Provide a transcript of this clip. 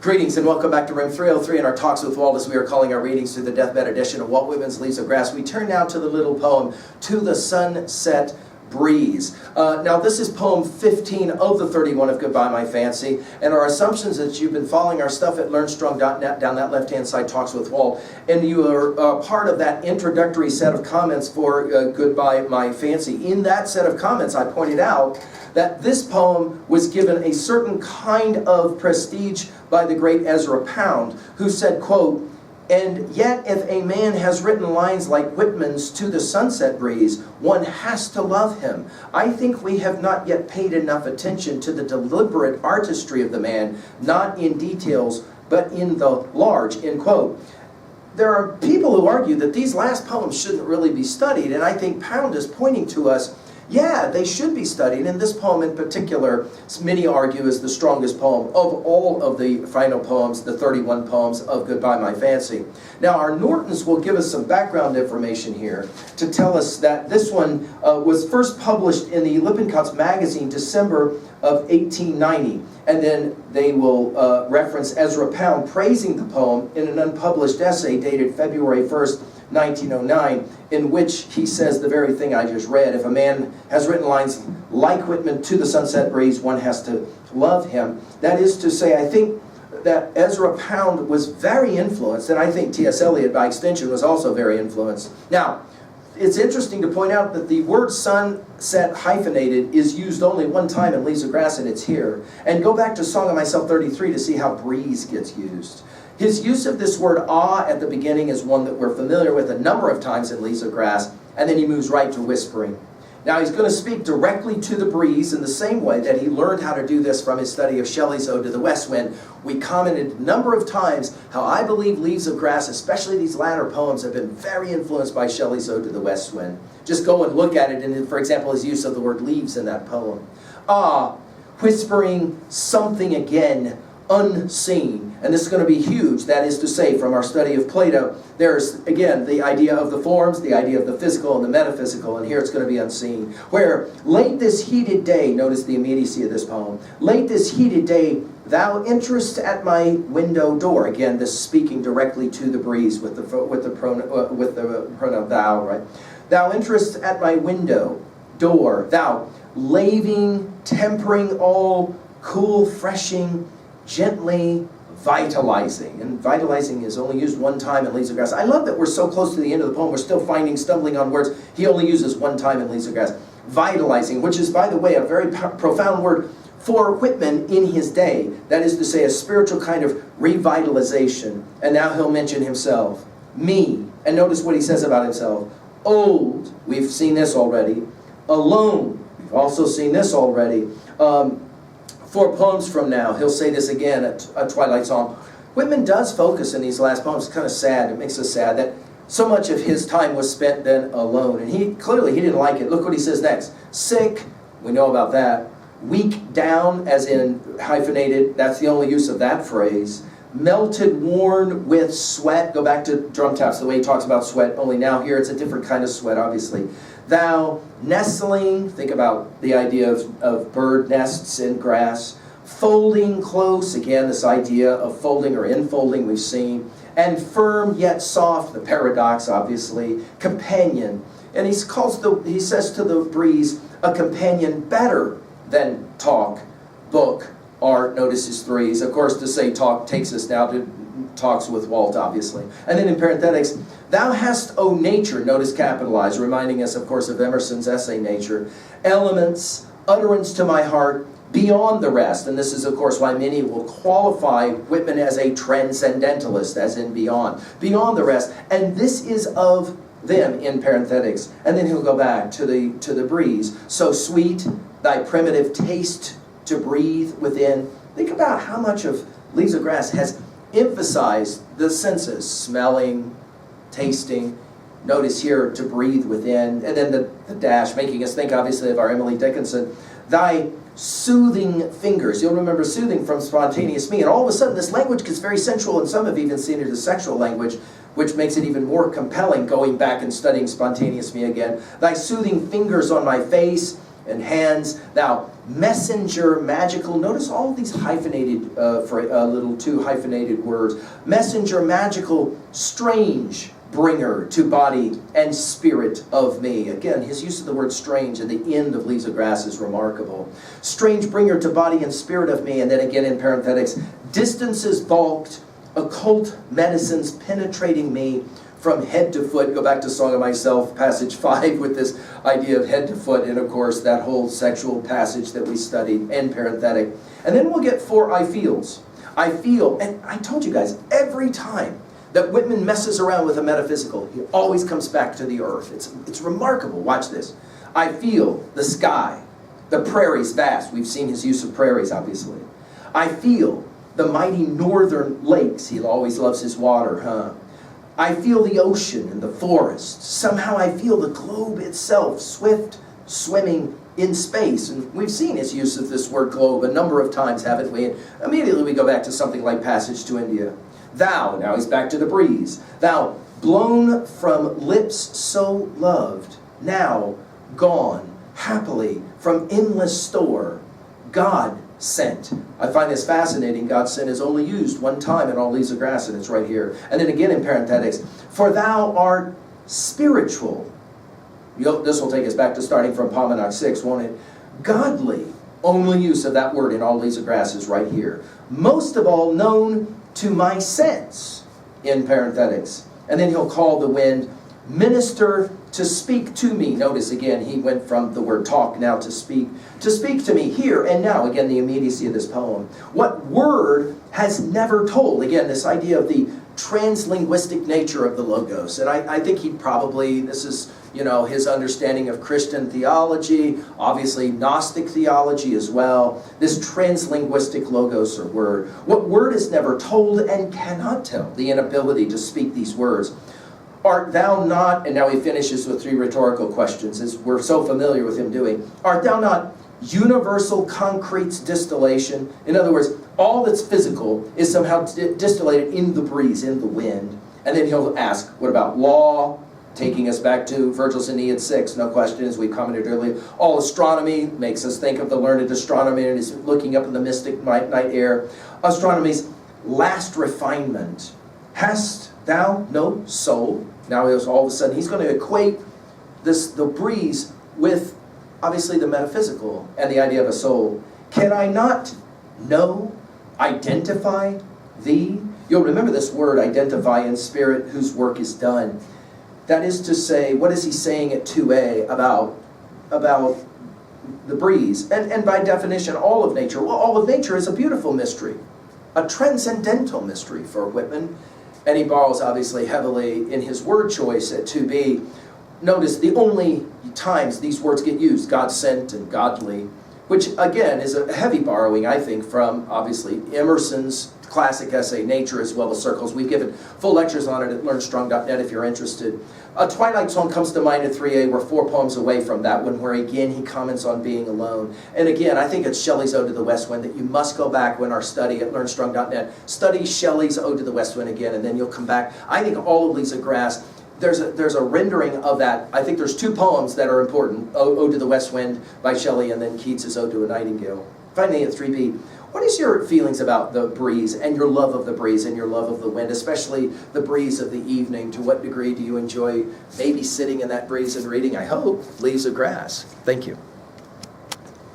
Greetings and welcome back to room 303 in our Talks with Walt, as we are calling our readings through the deathbed edition of Walt Whitman's Leaves of Grass. We turn now to the little poem, To the Sunset Breeze. Now this is poem 15 of the 31 of Goodbye My Fancy, and our assumptions that you've been following our stuff at learnstrong.net down that left-hand side, Talks with Walt, and you are part of that introductory set of comments for Goodbye My Fancy. In that set of comments I pointed out that this poem was given a certain kind of prestige by the great Ezra Pound, who said, quote, "And yet if a man has written lines like Whitman's To the Sunset Breeze, one has to love him. I think we have not yet paid enough attention to the deliberate artistry of the man, not in details, but in the large," end quote. There are people who argue that these last poems shouldn't really be studied, and I think Pound is pointing to us, yeah, they should be studied, and this poem in particular, many argue, is the strongest poem of all of the final poems, the 31 poems of Goodbye My Fancy. Now, our Nortons will give us some background information here to tell us that this one was first published in the Lippincott's magazine, December of 1890, and then they will reference Ezra Pound praising the poem in an unpublished essay dated February 1st, 1909, in which he says the very thing I just read. If a man has written lines like Whitman, To the Sunset Breeze, one has to love him. That is to say, I think that Ezra Pound was very influenced, and I think T.S. Eliot, by extension, was also very influenced. Now, it's interesting to point out that the word sunset hyphenated is used only one time in Leaves of Grass, and it's here. And go back to Song of Myself 33 to see how breeze gets used. His use of this word ah at the beginning is one that we're familiar with a number of times in Leaves of Grass, and then he moves right to whispering. Now he's going to speak directly to the breeze in the same way that he learned how to do this from his study of Shelley's Ode to the West Wind. We commented a number of times how I believe Leaves of Grass, especially these latter poems, have been very influenced by Shelley's Ode to the West Wind. Just go and look at it, and for example, his use of the word leaves in that poem. Ah, whispering something again, unseen. And this is going to be huge. That is to say, from our study of Plato, there's, again, the idea of the forms, the idea of the physical and the metaphysical, and here it's going to be unseen. Where, late this heated day, notice the immediacy of this poem, late this heated day, thou enterest at my window door. Again, this speaking directly to the breeze with the pronoun thou, right? Thou enterest at my window door, thou laving, tempering all, cool, freshing, gently vitalizing. And vitalizing is only used one time in Leaves of Grass. I love that we're so close to the end of the poem, we're still finding, stumbling on words he only uses one time in Leaves of Grass. Vitalizing, which is, by the way, a very profound word for Whitman in his day. That is to say, a spiritual kind of revitalization. And now he'll mention himself. Me. And notice what he says about himself. Old. We've seen this already. Alone. We've also seen this already. 4 poems from now, he'll say this again, a Twilight Song. Whitman does focus in these last poems. It's kind of sad. It makes us sad that so much of his time was spent then alone. And he didn't like it. Look what he says next. Sick, we know about that. Weak down, as in hyphenated, that's the only use of that phrase. Melted, worn with sweat. Go back to Drum Taps, the way he talks about sweat, only now here it's a different kind of sweat, obviously. Thou nestling, think about the idea of bird nests in grass. Folding close, again this idea of folding or enfolding we've seen. And firm yet soft, the paradox obviously. Companion, and he says to the breeze, a companion better than talk, book, art. Notice his threes. Of course, to say talk takes us now to Talks with Walt, obviously. And then in parenthetics, thou hast, O nature, notice capitalized, reminding us, of course, of Emerson's essay, Nature. Elements, utterance to my heart, beyond the rest. And this is, of course, why many will qualify Whitman as a transcendentalist, as in beyond. Beyond the rest. And this is of them, in parenthetics. And then he'll go back to the breeze. So sweet, thy primitive taste to breathe within. Think about how much of Leaves of Grass has emphasized the senses, smelling, tasting. Notice here, to breathe within. And then the dash, making us think, obviously, of our Emily Dickinson. Thy soothing fingers. You'll remember soothing from Spontaneous Me. And all of a sudden, this language gets very sensual, and some have even seen it as sexual language, which makes it even more compelling going back and studying Spontaneous Me again. Thy soothing fingers on my face and hands, thou messenger, magical. Notice all these hyphenated, little two hyphenated words. Messenger, magical, strange, bringer to body and spirit of me. Again, his use of the word strange at the end of Leaves of Grass is remarkable. Strange bringer to body and spirit of me. And then again in parenthetics, distances balked, occult medicines penetrating me from head to foot. Go back to Song of Myself, passage 5, with this idea of head to foot, and of course that whole sexual passage that we studied, end parenthetic. And then we'll get 4 I feels. I feel, and I told you guys, every time that Whitman messes around with the metaphysical, he always comes back to the earth. It's remarkable. Watch this. I feel the sky, the prairies vast. We've seen his use of prairies, obviously. I feel the mighty northern lakes. He always loves his water, huh? I feel the ocean and the forest. Somehow I feel the globe itself, swift, swimming in space. And we've seen his use of this word globe a number of times, haven't we? And immediately we go back to something like Passage to India. Thou, now he's back to the breeze. Thou, blown from lips so loved, now gone, happily, from endless store, God sent. I find this fascinating. God sent is only used one time in all Leaves of Grass, and it's right here. And then again in parenthetics, for thou art spiritual. This will take us back to starting from Palmanac 6, won't it? Godly. Only use of that word in all Leaves of Grass is right here. Most of all known to my sense, in parenthetics. And then he'll call the wind, minister to speak to me. Notice again, he went from the word talk now to speak to me here and now. Again, the immediacy of this poem. What word has never told? Again, this idea of the translinguistic nature of the Logos. And I think he probably, this is, his understanding of Christian theology, obviously Gnostic theology as well. This translinguistic Logos or word. What word is never told and cannot tell? The inability to speak these words. Art thou not, and now he finishes with 3 rhetorical questions, as we're so familiar with him doing. Art thou not universal concrete's distillation? In other words, all that's physical is somehow distillated in the breeze, in the wind. And then he'll ask, what about law? Taking us back to Virgil's Aeneid 6, no question, as we commented earlier. All astronomy makes us think of the learned astronomer and is looking up in the mystic night air. Astronomy's last refinement. Hast thou no soul? Now all of a sudden he's going to equate the breeze with obviously the metaphysical and the idea of a soul. Can I not know, identify thee? You'll remember this word, identify, in spirit whose work is done. That is to say, what is he saying at 2a about the breeze? And by definition, all of nature. Well, all of nature is a beautiful mystery, a transcendental mystery for Whitman. And he borrows obviously heavily in his word choice at 2b. Notice the only times these words get used, God sent and godly, which again is a heavy borrowing, I think, from obviously Emerson's classic essay, Nature as Well as Circles. We've given full lectures on it at learnstrong.net if you're interested. A Twilight Song comes to mind at 3a. We're 4 poems away from that one, where again he comments on being alone. And again, I think it's Shelley's Ode to the West Wind that you must go back when our study at learnstrong.net. Study Shelley's Ode to the West Wind again, and then you'll come back. I think all of Leaves of Grass, there's a rendering of that. I think there's 2 poems that are important. Ode to the West Wind by Shelley, and then Keats's Ode to a Nightingale. Finally at 3b, what is your feelings about the breeze and your love of the breeze and your love of the wind, especially the breeze of the evening? To what degree do you enjoy maybe sitting in that breeze and reading, I hope, Leaves of Grass? Thank you.